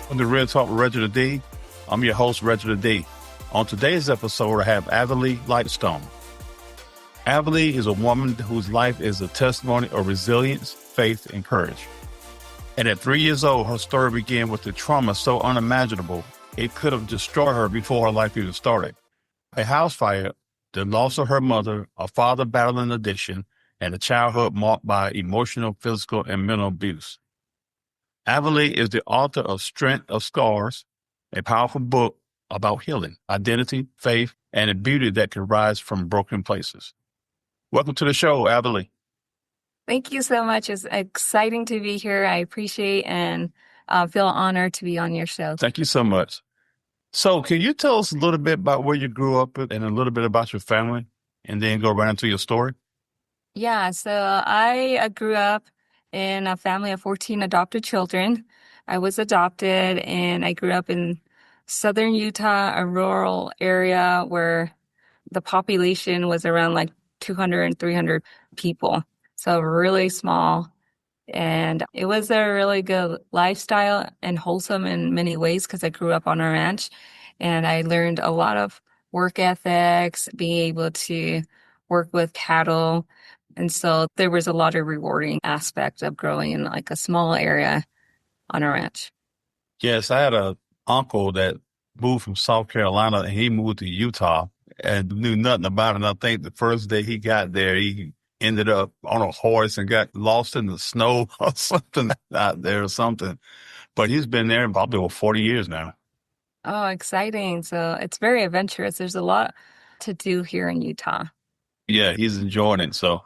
Welcome to Real Talk with Reginald D. I'm your host, Reginald D. On today's episode, I have Avonley Lightstone. Avonley is a woman whose life is a testimony of resilience, faith, and courage. And at 3 years old, her story began with a trauma so unimaginable, it could have destroyed her before her life even started. A house fire, the loss of her mother, a father battling addiction, and a childhood marked by emotional, physical, and mental abuse. Avonley is the author of Strength of Scars, a powerful book about healing, identity, faith, and a beauty that can rise from broken places. Welcome to the show, Avonley. Thank you so much. It's exciting to be here. I appreciate and feel honored to be on your show. Thank you so much. So can you tell us a little bit about where you grew up and a little bit about your family, and then go right into your story? Yeah, so I grew up in a family of 14 adopted children. I was adopted and I grew up in southern Utah, a rural area where the population was around like 200 and 300 people. So really small. And it was a really good lifestyle and wholesome in many ways because I grew up on a ranch and I learned a lot of work ethics, being able to work with cattle. And so there was a lot of rewarding aspect of growing in like a small area on a ranch. Yes, I had an uncle that moved from South Carolina and he moved to Utah and knew nothing about it. And I think the first day he got there, he ended up on a horse and got lost in the snow or something out there or something. But he's been there probably over 40 years now. Oh, exciting. So it's very adventurous. There's a lot to do here in Utah. Yeah, he's enjoying it. So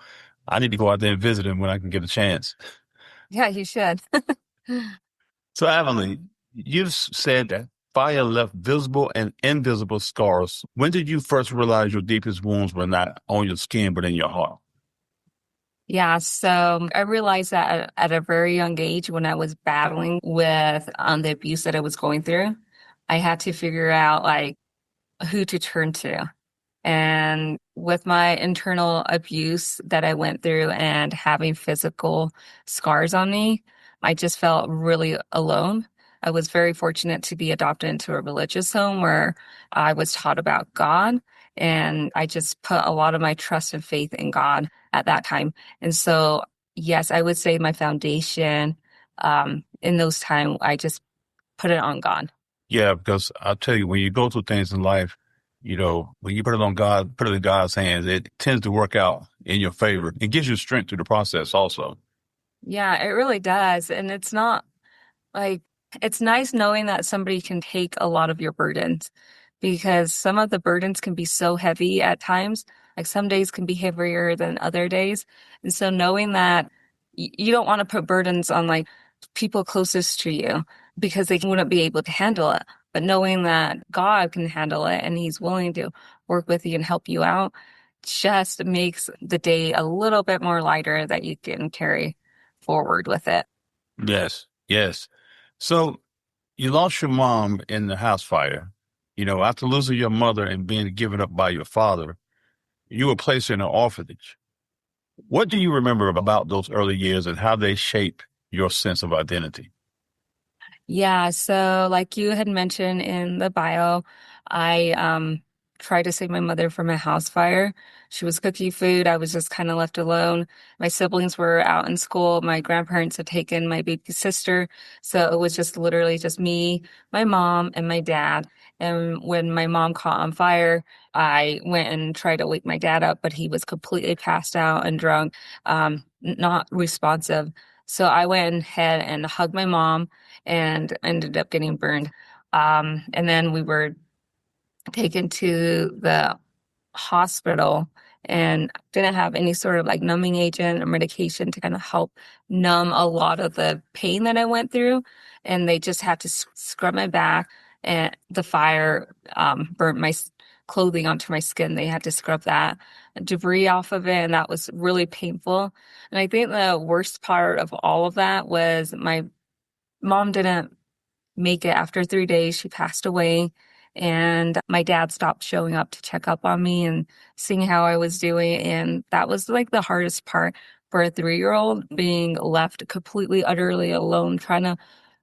I need to go out there and visit him when I can get a chance. Yeah, you should. So, Avonley, you've said that fire left visible and invisible scars. When did you first realize your deepest wounds were not on your skin, but in your heart? Yeah, so I realized that at a very young age when I was battling with the abuse that I was going through, I had to figure out like who to turn to. And with my internal abuse that I went through and having physical scars on me, I just felt really alone. I was very fortunate to be adopted into a religious home where I was taught about God. And I just put a lot of my trust and faith in God at that time. And so, yes, I would say my foundation in those times, I just put it on God. Yeah, because I'll tell you, when you go through things in life, you know, when you put it on God, put it in God's hands, it tends to work out in your favor. It gives you strength through the process also. Yeah, it really does. And it's not like, it's nice knowing that somebody can take a lot of your burdens because some of the burdens can be so heavy at times. Like some days can be heavier than other days. And so knowing that you don't want to put burdens on like people closest to you because they wouldn't be able to handle it. But knowing that God can handle it and he's willing to work with you and help you out just makes the day a little bit more lighter that you can carry forward with it. Yes, yes. So you lost your mom in the house fire. You know, after losing your mother and being given up by your father, you were placed in an orphanage. What do you remember about those early years and how they shape your sense of identity? Yeah, so like you had mentioned in the bio, I tried to save my mother from a house fire. She was cooking food. I was just kind of left alone. My siblings were out in school. My grandparents had taken my baby sister. So it was just literally just me, my mom, and my dad. And when my mom caught on fire, I went and tried to wake my dad up, but he was completely passed out and drunk, not responsive. So I went ahead and hugged my mom and ended up getting burned. And then we were taken to the hospital and didn't have any sort of like numbing agent or medication to kind of help numb a lot of the pain that I went through. And they just had to scrub my back, and the fire burnt my clothing onto my skin. They had to scrub that debris off of it, and that was really painful. And I think the worst part of all of that was my mom didn't make it after 3 days. She passed away. And my dad stopped showing up to check up on me and seeing how I was doing. And that was like the hardest part for a 3-year-old, being left completely, utterly alone, trying to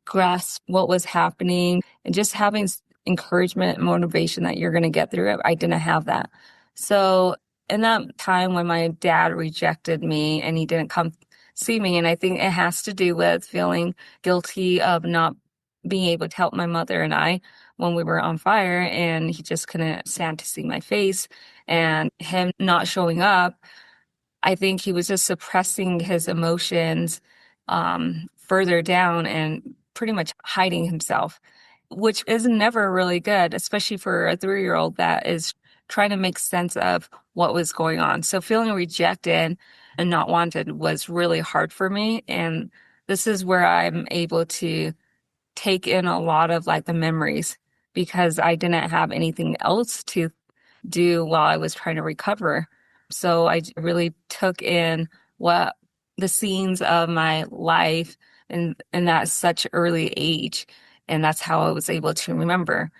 grasp what was happening and just having encouragement and motivation that you're going to get through it. I didn't have that. So in that time when my dad rejected me and he didn't come see me, and I think it has to do with feeling guilty of not being able to help my mother and I when we were on fire, and he just couldn't stand to see my face, and him not showing up, I think he was just suppressing his emotions further down and pretty much hiding himself, which is never really good, especially for a 3-year-old that is trying to make sense of what was going on. So feeling rejected and not wanted was really hard for me. And this is where I'm able to take in a lot of like the memories, because I didn't have anything else to do while I was trying to recover. So I really took in what the scenes of my life and at such early age. And that's how I was able to remember.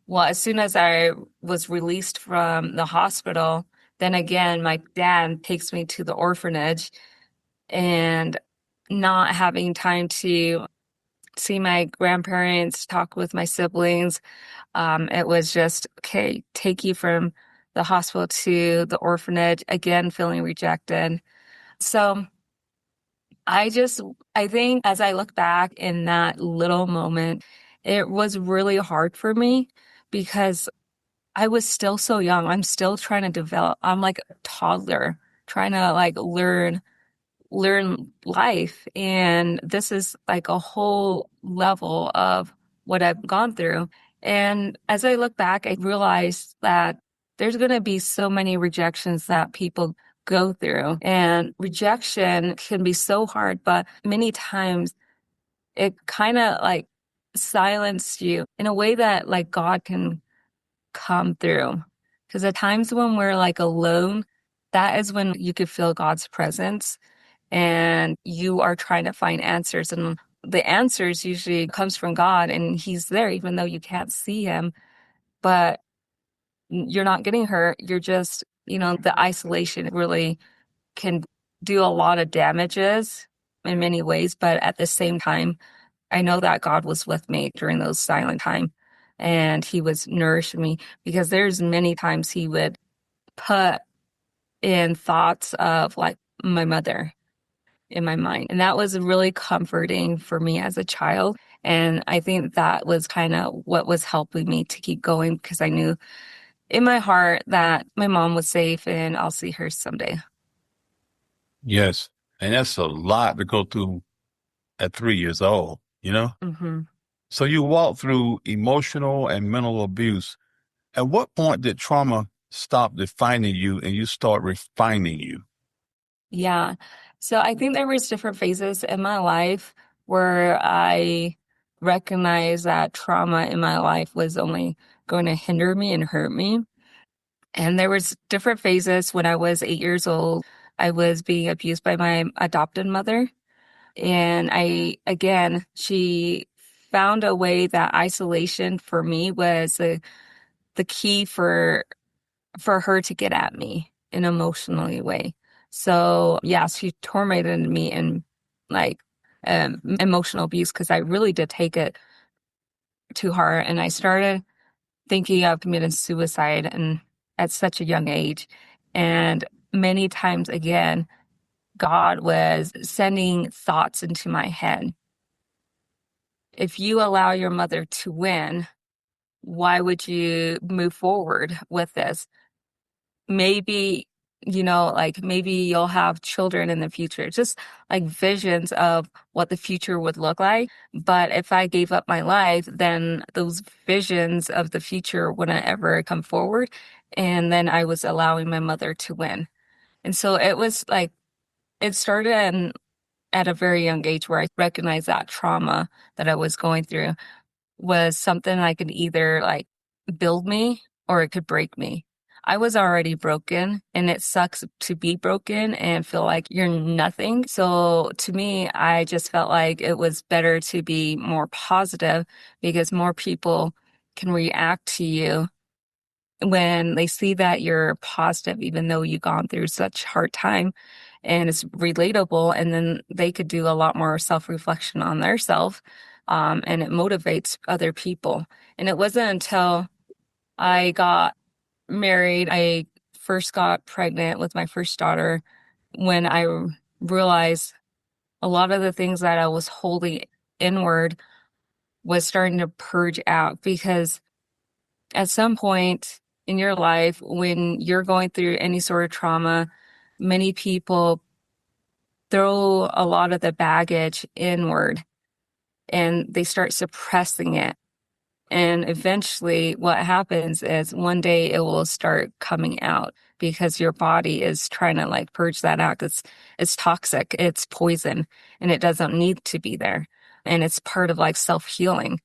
Well, as soon as I was released from the hospital, then again, my dad takes me to the orphanage, and not having time to see my grandparents, talk with my siblings. It was just, okay, take you from the hospital to the orphanage, again, feeling rejected. So I think as I look back in that little moment, it was really hard for me because I was still so young. I'm still trying to develop. I'm like a toddler trying to like learn life. And this is like a whole level of what I've gone through. And as I look back, I realized that there's going to be so many rejections that people go through. And rejection can be so hard, but many times it kind of like silences you in a way that like God can come through. Because at times when we're like alone, that is when you could feel God's presence and you are trying to find answers, and the answers usually comes from God, and he's there even though you can't see him, but you're not getting hurt. You're just, the isolation really can do a lot of damages in many ways, but at the same time, I know that God was with me during those silent time, and he was nourishing me, because there's many times he would put in thoughts of like my mother in my mind. And that was really comforting for me as a child. And I think that was kind of what was helping me to keep going, because I knew in my heart that my mom was safe and I'll see her someday. Yes. And that's a lot to go through at 3 years old, you know? Hmm. So you walked through emotional and mental abuse. At what point did trauma stop defining you and you start refining you? Yeah. So I think there was different phases in my life where I recognized that trauma in my life was only going to hinder me and hurt me. And there was different phases. When I was 8 years old, I was being abused by my adopted mother. And she found a way that isolation for me was the key for her to get at me in an emotionally way. So yeah, she tormented me in like emotional abuse, because I really did take it to heart, and I started thinking of committing suicide and at such a young age. And many times again, God was sending thoughts into my head. If you allow your mother to win, why would you move forward with this? Maybe, like maybe you'll have children in the future, just like visions of what the future would look like. But if I gave up my life, then those visions of the future wouldn't ever come forward. And then I was allowing my mother to win. And so it was like, it started at a very young age where I recognized that trauma that I was going through was something I could either like build me or it could break me. I was already broken, and it sucks to be broken and feel like you're nothing. So to me, I just felt like it was better to be more positive, because more people can react to you when they see that you're positive, even though you've gone through such hard time, and it's relatable. And then they could do a lot more self-reflection on their self and it motivates other people. And it wasn't until I got married, I first got pregnant with my first daughter, when I realized a lot of the things that I was holding inward was starting to purge out. Because at some point in your life, when you're going through any sort of trauma, many people throw a lot of the baggage inward and they start suppressing it. And eventually what happens is one day it will start coming out because your body is trying to like purge that out. It's toxic, it's poison, and it doesn't need to be there. And it's part of like self-healing.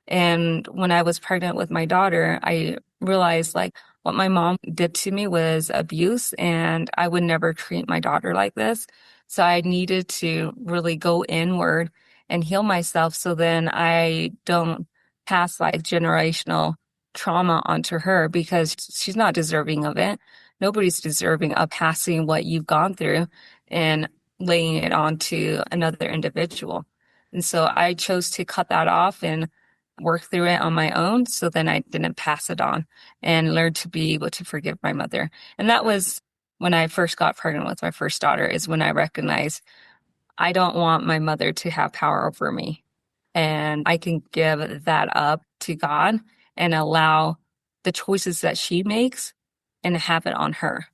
And when I was pregnant with my daughter, I realized like what my mom did to me was abuse, and I would never treat my daughter like this. So I needed to really go inward and heal myself so then I don't pass like generational trauma onto her, because she's not deserving of it. Nobody's deserving of passing what you've gone through and laying it onto another individual. And so I chose to cut that off and work through it on my own, so then I didn't pass it on, and learned to be able to forgive my mother. And that was when I first got pregnant with my first daughter, is when I recognized I don't want my mother to have power over me. And I can give that up to God and allow the choices that she makes and have it on her.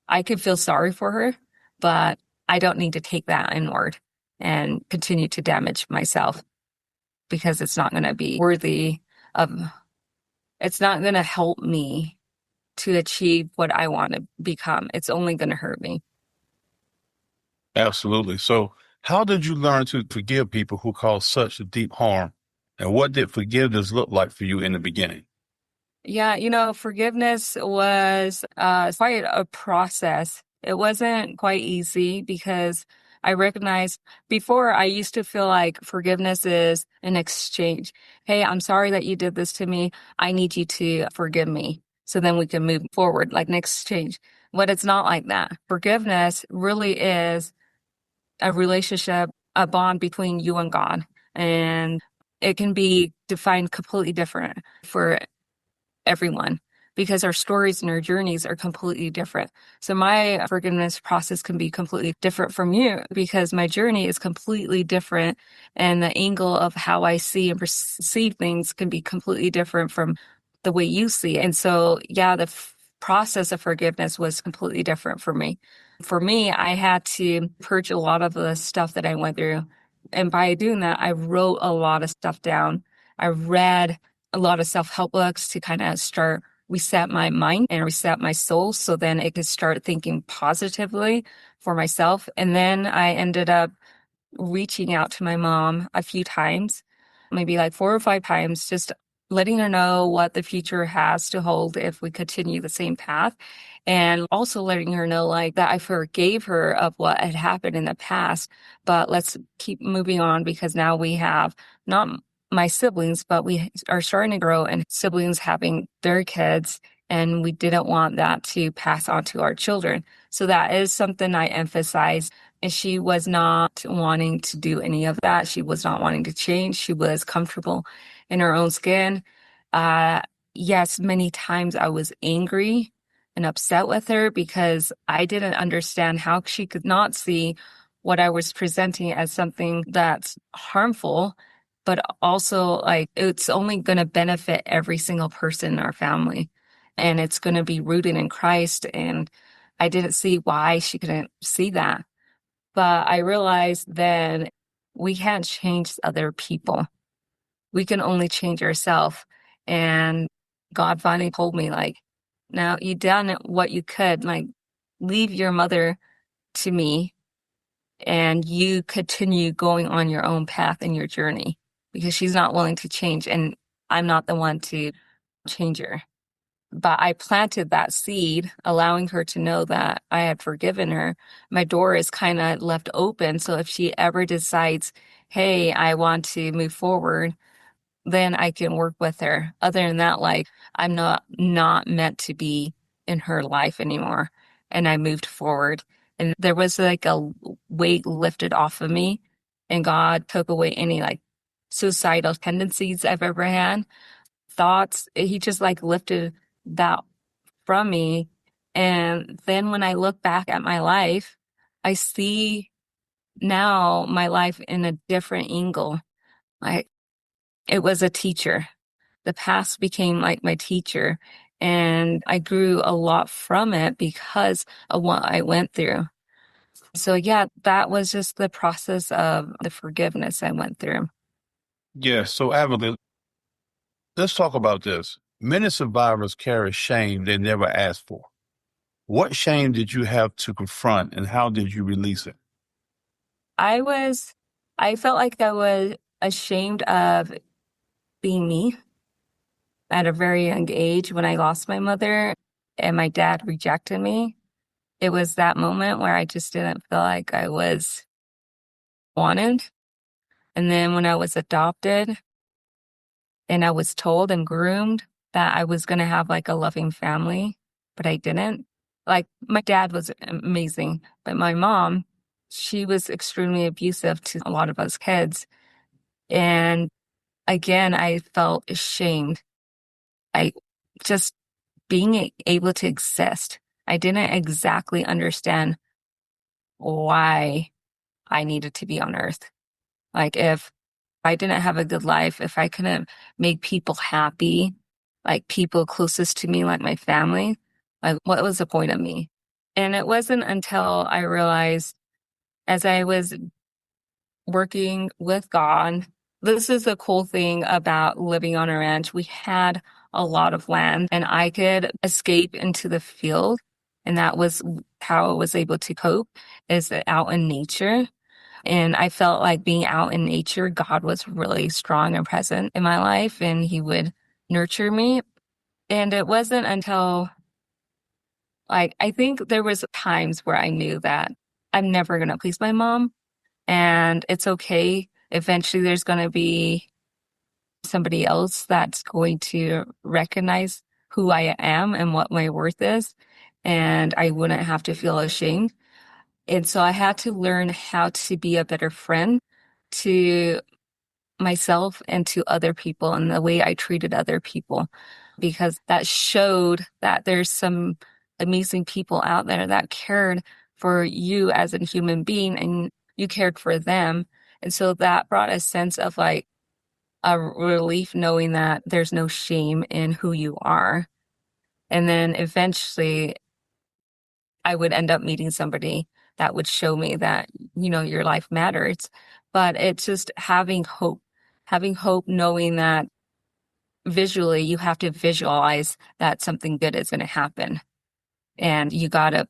I could feel sorry for her, but I don't need to take that inward and continue to damage myself, because it's not going to be worthy of, it's not going to help me to achieve what I want to become. It's only going to hurt me. Absolutely. So, how did you learn to forgive people who caused such deep harm? And what did forgiveness look like for you in the beginning? Yeah, forgiveness was quite a process. It wasn't quite easy, because I recognized before I used to feel like forgiveness is an exchange. Hey, I'm sorry that you did this to me. I need you to forgive me so then we can move forward, like an exchange. But it's not like that. Forgiveness really is a relationship, a bond between you and God. And it can be defined completely different for everyone, because our stories and our journeys are completely different. So my forgiveness process can be completely different from you, because my journey is completely different, and the angle of how I see and perceive things can be completely different from the way you see it. And so, yeah, the process of forgiveness was completely different for me. For me, I had to purge a lot of the stuff that I went through. And by doing that, I wrote a lot of stuff down. I read a lot of self-help books to kind of start reset my mind and reset my soul, so then it could start thinking positively for myself. And then I ended up reaching out to my mom a few times, maybe like 4 or 5 times, just letting her know what the future has to hold if we continue the same path. And also letting her know like that I forgave her of what had happened in the past, but let's keep moving on, because now we have not my siblings, but we are starting to grow and siblings having their kids, and we didn't want that to pass on to our children. So that is something I emphasize. And she was not wanting to do any of that. She was not wanting to change. She was comfortable in her own skin. Yes, many times I was angry and upset with her, because I didn't understand how she could not see what I was presenting as something that's harmful, but also like it's only going to benefit every single person in our family, and it's going to be rooted in Christ. And I didn't see why she couldn't see that. But I realized then we can't change other people. We can only change ourselves. And God finally told me, like, now you done what you could, like, leave your mother to me, and you continue going on your own path and your journey, because she's not willing to change, and I'm not the one to change her. But I planted that seed, allowing her to know that I had forgiven her. My door is kind of left open. So if she ever decides, hey, I want to move forward, then I can work with her. Other than that, like, I'm not meant to be in her life anymore. And I moved forward. And there was like a weight lifted off of me, and God took away any like suicidal tendencies I've ever had, thoughts. He just like lifted that from me. And then when I look back at my life, I see now my life in a different angle. Like it was a teacher. The past became like my teacher. And I grew a lot from it because of what I went through. So yeah, that was just the process of the forgiveness I went through. Yeah. So, Avonley, let's talk about this. Many survivors carry shame they never asked for. What shame did you have to confront and how did you release it? I was, I felt like I was ashamed of being me at a very young age when I lost my mother and my dad rejected me. It was that moment where I just didn't feel like I was wanted. And then when I was adopted and I was told and groomed that I was going to have like a loving family, but I didn't. Like my dad was amazing, but my mom, she was extremely abusive to a lot of us kids. And again, I felt ashamed. I just being able to exist. I didn't exactly understand why I needed to be on earth. Like if I didn't have a good life, if I couldn't make people happy, like people closest to me, like my family, like what was the point of me? And it wasn't until I realized as I was working with God, this is the cool thing about living on a ranch. We had a lot of land and I could escape into the field. And that was how I was able to cope is out in nature. And I felt like being out in nature, God was really strong and present in my life and he would nurture me. And it wasn't until like, I think there was times where I knew that I'm never going to please my mom and it's okay. Eventually there's going to be somebody else that's going to recognize who I am and what my worth is. And I wouldn't have to feel ashamed. And so I had to learn how to be a better friend to myself and to other people and the way I treated other people, because that showed that there's some amazing people out there that cared for you as a human being and you cared for them. And so that brought a sense of like a relief knowing that there's no shame in who you are. And then eventually I would end up meeting somebody that would show me that, your life matters. But it's just having hope, knowing that visually you have to visualize that something good is going to happen. And you got to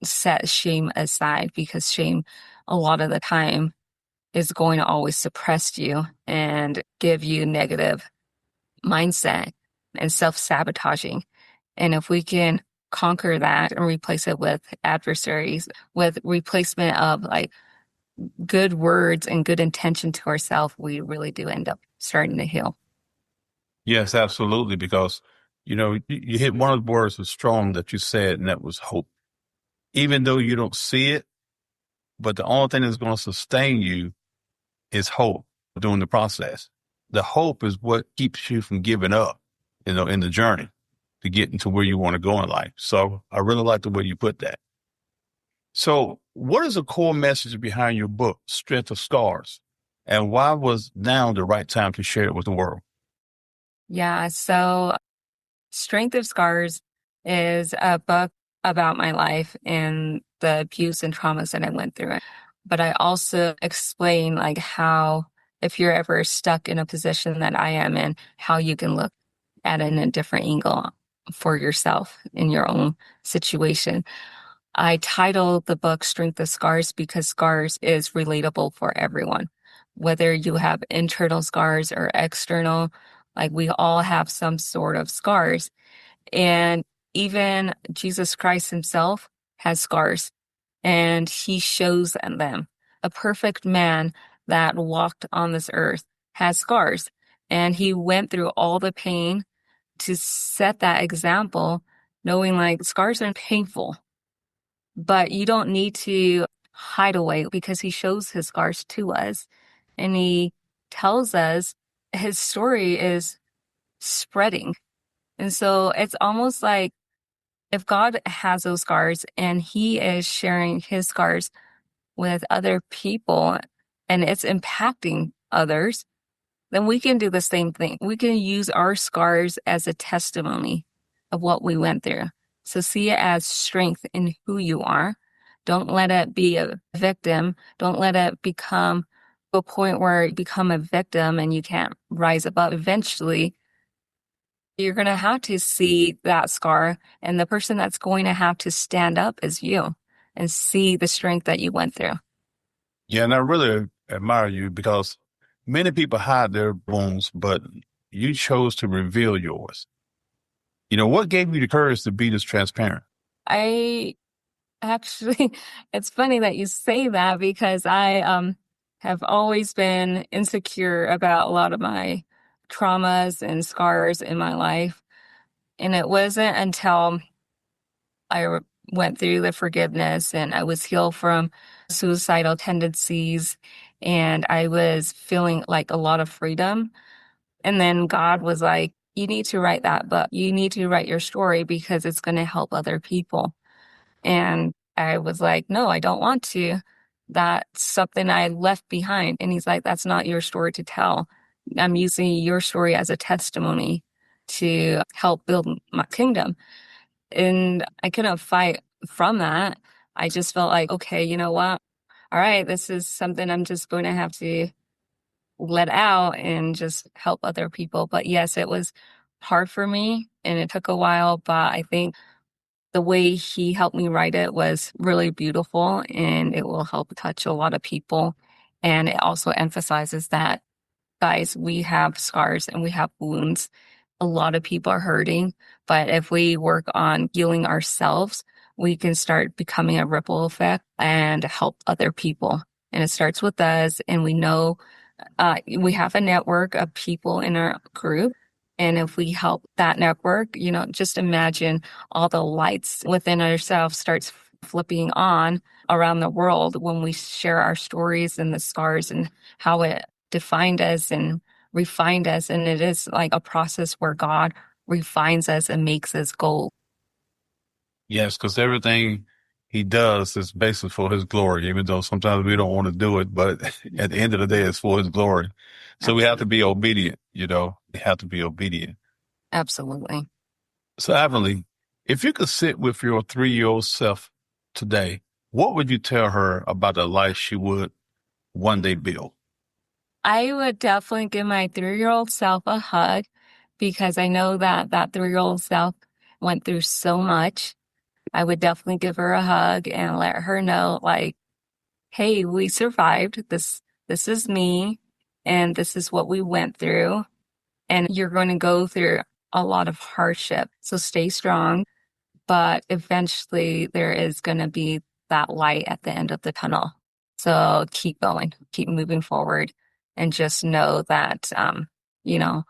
set shame aside because shame, a lot of the time, is going to always suppress you and give you negative mindset and self-sabotaging. And if we can conquer that and replace it with adversaries, with replacement of like good words and good intention to ourselves, we really do end up starting to heal. Yes, absolutely. Because, you hit one of the words was strong that you said, and that was hope. Even though you don't see it, but the only thing that's going to sustain you is hope during the process. The hope is what keeps you from giving up, in the journey to getting to where you want to go in life. So I really like the way you put that. So what is the core message behind your book, Strength of Scars? And why was now the right time to share it with the world? Yeah, so Strength of Scars is a book about my life and the abuse and traumas that I went through. But I also explain like how if you're ever stuck in a position that I am in, how you can look at it in a different angle for yourself in your own situation. I titled the book Strength of Scars because scars is relatable for everyone. Whether you have internal scars or external, like we all have some sort of scars. And even Jesus Christ himself has scars and he shows them. A perfect man that walked on this earth has scars and he went through all the pain to set that example, knowing like scars are painful, but you don't need to hide away because he shows his scars to us and he tells us his story is spreading. And so it's almost like if God has those scars and he is sharing his scars with other people and it's impacting others, then we can do the same thing. We can use our scars as a testimony of what we went through. So see it as strength in who you are. Don't let it be a victim. Don't let it become a point where you become a victim and you can't rise above. Eventually, you're going to have to see that scar, and the person that's going to have to stand up is you and see the strength that you went through. Yeah, and I really admire you because many people hide their wounds, but you chose to reveal yours. What gave you the courage to be this transparent? I actually, it's funny that you say that because I have always been insecure about a lot of my traumas and scars in my life. And it wasn't until I went through the forgiveness and I was healed from suicidal tendencies and I was feeling like a lot of freedom. And then God was like, you need to write that book. You need to write your story because it's going to help other people. And I was like, no, I don't want to. That's something I left behind. And he's like, that's not your story to tell. I'm using your story as a testimony to help build my kingdom. And I couldn't fight from that. I just felt like, okay, you know what? All right, this is something I'm just going to have to let out and just help other people. But yes, it was hard for me and it took a while, but I think the way he helped me write it was really beautiful and it will help touch a lot of people. And it also emphasizes that, guys, we have scars and we have wounds. A lot of people are hurting, but if we work on healing ourselves, we can start becoming a ripple effect and help other people. And it starts with us, and we know we have a network of people in our group. And if we help that network, just imagine all the lights within ourselves starts flipping on around the world when we share our stories and the scars and how it defined us and refined us. And it is like a process where God refines us and makes us gold. Yes, because everything he does is basically for his glory, even though sometimes we don't want to do it, but at the end of the day, it's for his glory. So we have to be obedient, we have to be obedient. Absolutely. So Avonley, if you could sit with your 3-year-old self today, what would you tell her about the life she would one day build? I would definitely give my 3-year-old self a hug because I know that that 3-year-old self went through so much. I would definitely give her a hug and let her know, like, hey, we survived. This is me, and this is what we went through. And you're going to go through a lot of hardship. So stay strong. But eventually there is going to be that light at the end of the tunnel. So keep going, keep moving forward, and just know that, you know,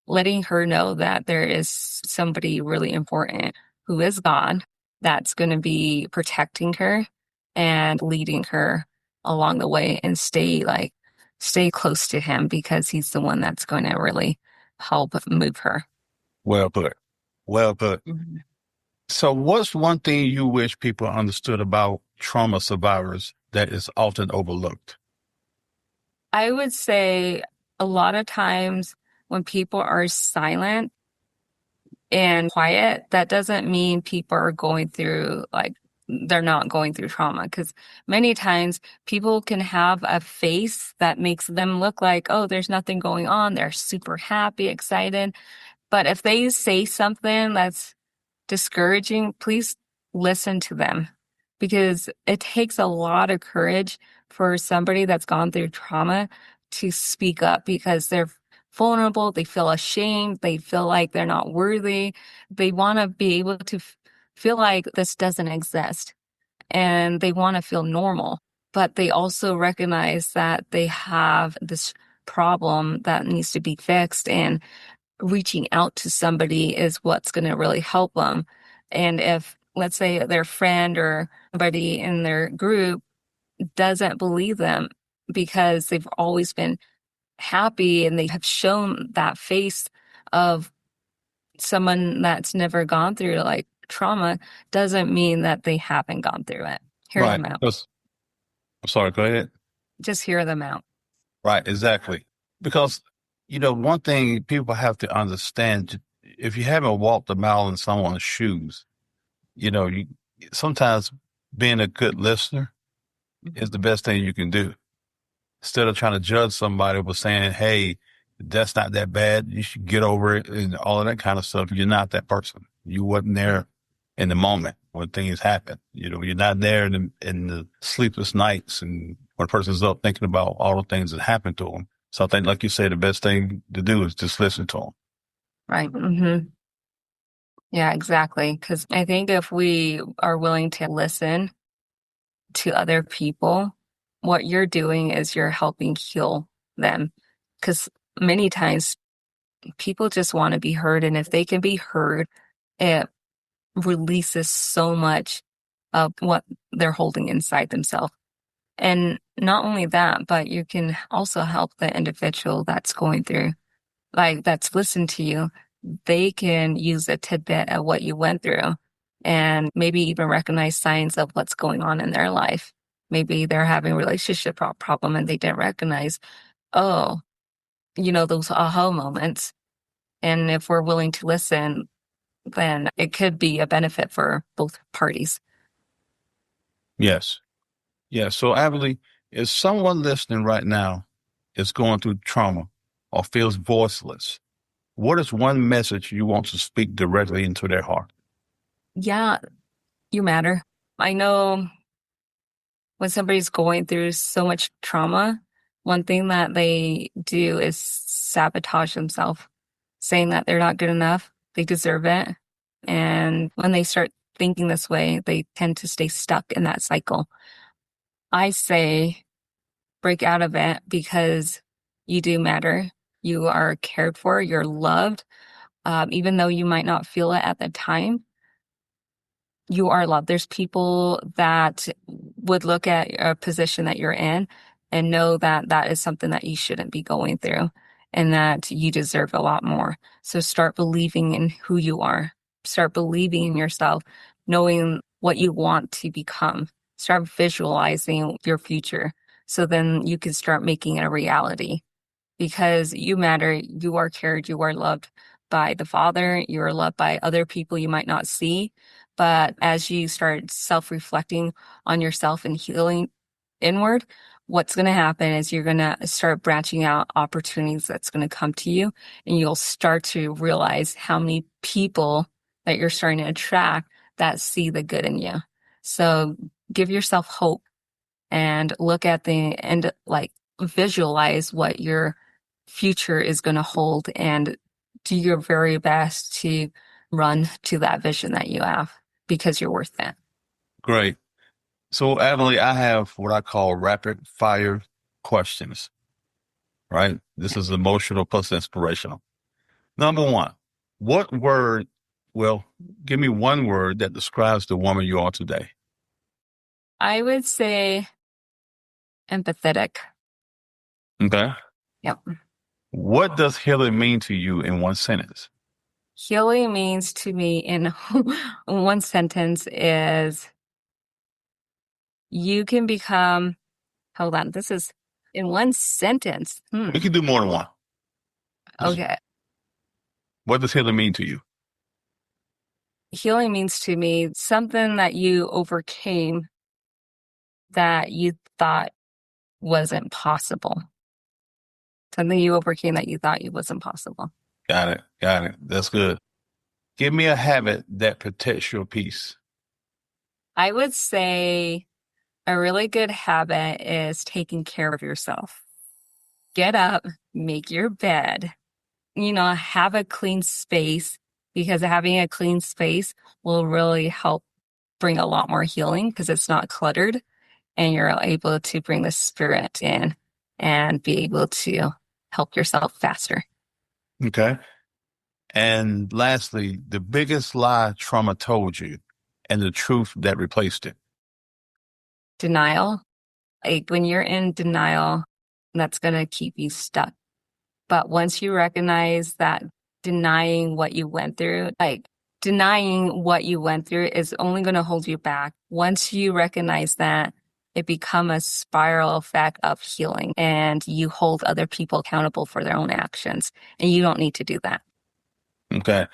letting her know that there is somebody really important who is God that's going to be protecting her and leading her along the way and stay close to him because he's the one that's going to really help move her. Well put. Well put. Mhm. So what's one thing you wish people understood about trauma survivors that is often overlooked? I would say a lot of times when people are silent and quiet, that doesn't mean people are going through they're not going through trauma because many times people can have a face that makes them look like, oh, there's nothing going on. They're super happy, excited. But if they say something that's discouraging, please listen to them because it takes a lot of courage for somebody that's gone through trauma to speak up because they're vulnerable, they feel ashamed, they feel like they're not worthy. They want to be able to feel like this doesn't exist and they want to feel normal, but they also recognize that they have this problem that needs to be fixed and reaching out to somebody is what's going to really help them. And if, let's say, their friend or somebody in their group doesn't believe them because they've always been happy and they have shown that face of someone that's never gone through like trauma doesn't mean that they haven't gone through it. Hear Right. them out. I'm sorry, go ahead. Just hear them out. Right, exactly. Because, one thing people have to understand, if you haven't walked a mile in someone's shoes, you sometimes being a good listener is the best thing you can do. Instead of trying to judge somebody with saying, hey, that's not that bad, you should get over it and all of that kind of stuff. You're not that person. You wasn't there in the moment when things happen. You're not there in the sleepless nights and when a person's up thinking about all the things that happened to them. So I think, like you say, the best thing to do is just listen to them. Right. Yeah, exactly. Because I think if we are willing to listen to other people, what you're doing is you're helping heal them. Because many times people just want to be heard. And if they can be heard, it releases so much of what they're holding inside themselves. And not only that, but you can also help the individual that's going through, like that's listened to you. They can use a tidbit of what you went through and maybe even recognize signs of what's going on in their life. Maybe they're having a relationship problem and they didn't recognize, oh, those aha moments. And if we're willing to listen, then it could be a benefit for both parties. Yes. Yeah. So, Avonley, if someone listening right now is going through trauma or feels voiceless, what is one message you want to speak directly into their heart? Yeah, you matter. I know when somebody's going through so much trauma, one thing that they do is sabotage themselves, saying that they're not good enough, they deserve it. And when they start thinking this way, they tend to stay stuck in that cycle. I say break out of it because you do matter. You are cared for, you're loved. Even though you might not feel it at the time, you are loved. There's people that would look at a position that you're in and know that that is something that you shouldn't be going through and that you deserve a lot more. So start believing in who you are. Start believing in yourself, knowing what you want to become. Start visualizing your future so then you can start making it a reality because you matter. You are cared. You are loved by the Father. You are loved by other people you might not see. But as you start self-reflecting on yourself and healing inward, what's going to happen is you're going to start branching out opportunities that's going to come to you. And you'll start to realize how many people that you're starting to attract that see the good in you. So give yourself hope and look at the end, like visualize what your future is going to hold and do your very best to run to that vision that you have because you're worth it. Great. So, Avonley, I have what I call rapid fire questions, right? This is emotional plus inspirational. Number one, what word, well, give me one word that describes the woman you are today. I would say empathetic. Okay. Yep. What does healing mean to you in one sentence? Healing means to me in one sentence is you can become, hold on, this is in one sentence. We can do more than one. Okay. What does healing mean to you? Healing means to me something that you overcame that you thought wasn't possible. Something you overcame that you thought it wasn't possible. Got it. Got it. That's good. Give me a habit that protects your peace. I would say a really good habit is taking care of yourself. Get up, make your bed, have a clean space because having a clean space will really help bring a lot more healing because it's not cluttered and you're able to bring the spirit in and be able to help yourself faster. Okay. And lastly, the biggest lie trauma told you and the truth that replaced it. Denial. Like when you're in denial, that's going to keep you stuck. But once you recognize that denying what you went through, is only going to hold you back. Once you recognize that, it becomes a spiral effect of healing, and you hold other people accountable for their own actions, and you don't need to do that. Okay.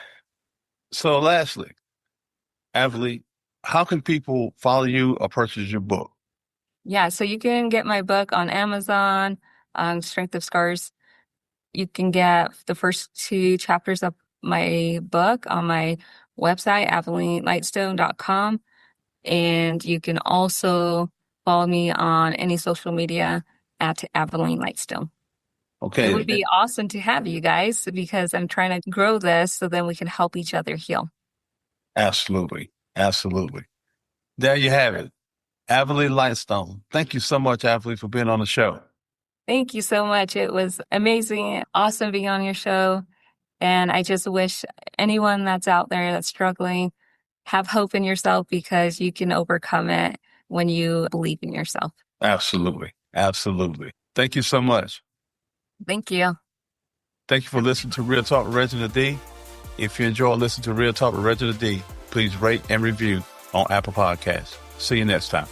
So lastly, Avonley, how can people follow you or purchase your book? Yeah, so you can get my book on Amazon, Strength of Scars. You can get the first 2 chapters of my book on my website, avonleylightstone.com. And you can also follow me on any social media at Avonley Lightstone. Okay. It would be awesome to have you guys, because I'm trying to grow this so then we can help each other heal. Absolutely. Absolutely. There you have it. Avonley Lightstone. Thank you so much, Avonley, for being on the show. Thank you so much. It was amazing, awesome being on your show. And I just wish anyone that's out there that's struggling, have hope in yourself, because you can overcome it when you believe in yourself. Absolutely. Absolutely. Thank you so much. Thank you. Thank you for listening to Real Talk with Reginald D. If you enjoy listening to Real Talk with Reginald D, please rate and review on Apple Podcasts. See you next time.